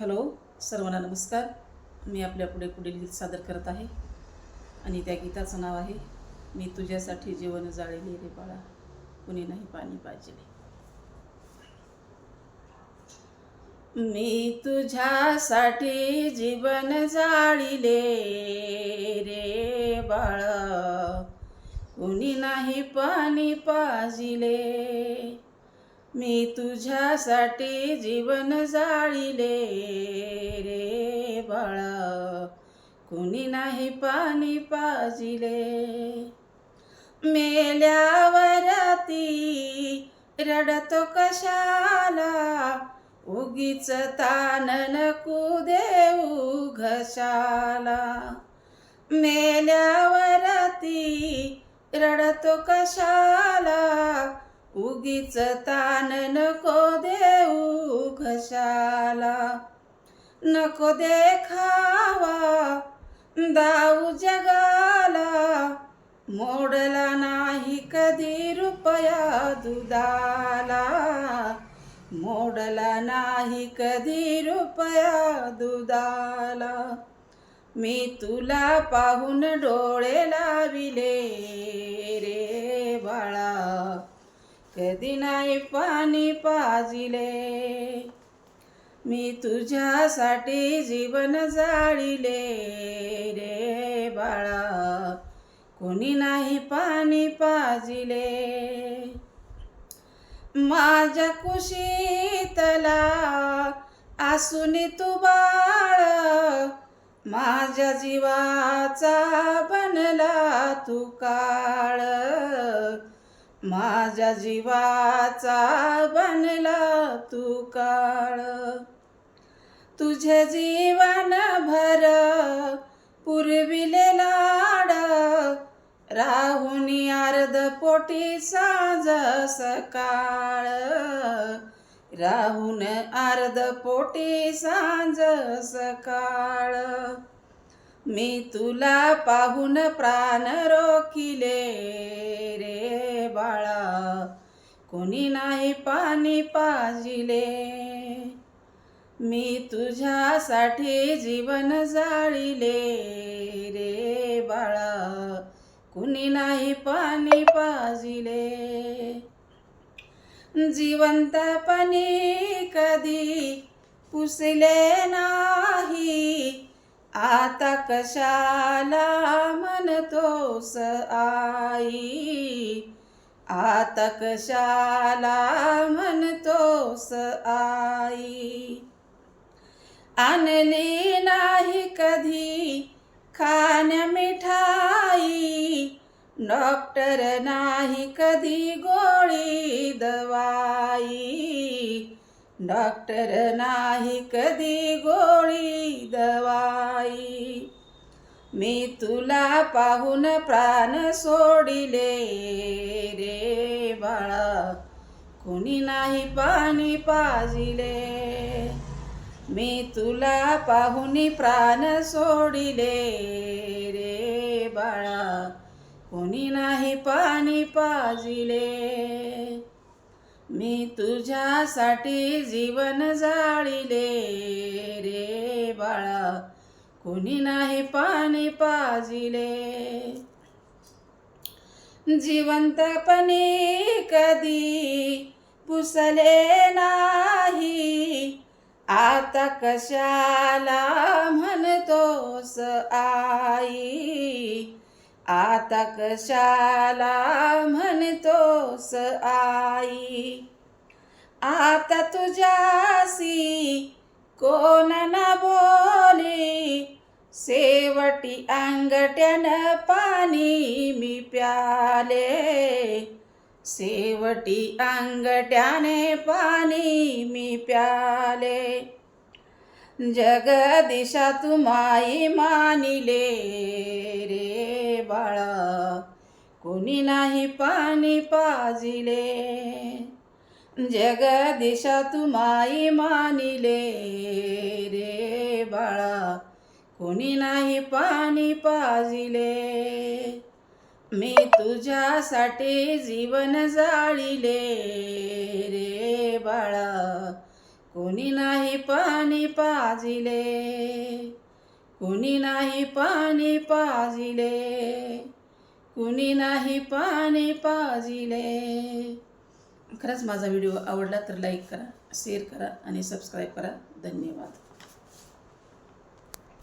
Hello, सर्वांना नमस्कार. मी आपल्यापुढे पुढील गीत सादर करत आहे आणि त्या गीताचं नाव आहे मी तुझ्यासाठी जीवन जाळले रे बाळा, कुणी नाही पाणी पाजले. मी तुझ्यासाठी जीवन जाळिले रे बाळा, कुणी नाही पाणी पाजिले. मी तुझ्यासाठी जीवन जाळिले रे बाळा, कुणी नाही पाणी पाजिले. मेल्यावर ती रडतो कशाला, उगीच तान नको देऊ घशाला. मेल्यावर ती रडतो कशाला, उगीच तान नको देऊ घशाला. नको देखावा दाऊ जगाला, मोडला नाही कधी रुपया दुधाला. मोडला नाही कधी रुपया दुधाला. मी तुला पाहून डोळे लाविले रे बाळा, कधी नाही पाणी पाजिले. मी तुझ्यासाठी जीवन जाळिले रे बाळा, कोणी नाही पाणी पाजिले. माझ्या कुशीतला आसुनी तू बाळ, माझ्या जीवाचा बनला तू काळ. माझ्या जीवाचा बनला तू काळ. तुझे जीवन भर पुरविले लाड, राहुनी अर्ध पोटी साज सकाळ. राहून अर्ध पोटी सांज सकाळ. मी तुला पाहून प्राण रोखिले रे बाळा, कोणी नाही पाणी पाजिले. मी तुझ्यासाठी जीवन जाळिले रे बाळा, कुणी नाही पाणी पाजिले. जिवंतपणी कधी पुसले नाही, आता कशाला म्हणतोस आई. आता कशाला म्हणतोस आई. आणली नाही कधी खाण्या मिठाई, डॉक्टर नाही कधी गोळी दवाई. डॉक्टर नाही कधी गोळी दवाई. मी तुला पाहून प्राण सोडिले रे बाळा, कोणी नाही पाणी पाजिले. मी तुला पाहून प्राण सोडिले रे बाळा, कोणी नाही पाणी पाजिले. मी तुझ्यासाठी जीवन जाळिले रे बाळा, कोणी नाही पाणी पाजिले. जिवंतपणी कधी पुसले नाही, आता कशाला म्हणतोस आई. आता कशाला म्हणतोस आई. आता तुझ्यासी कोण न बोली, शेवटी अंगठ्यानं पाणी मी प्याले. शेवटी अंगठ्याने पाणी मी प्याले. जगदीशा तू माई मानिले रे बाळा, कोणी नाही पाणी पाजिले. जगदीशा तू माई मानिले रे बाळा, कोणी नाही पाणी पाजिले. मी तुझ्यासाठी जीवन जाळिले रे बाळा, कोणी नाही पाणी पाजिले, कोणी नाही पाणी पाजिले, कुणी नाही पाणी पाजिले. खरंच माझा व्हिडिओ आवडला तर लाईक करा, शेअर करा आणि सबस्क्राईब करा. धन्यवाद.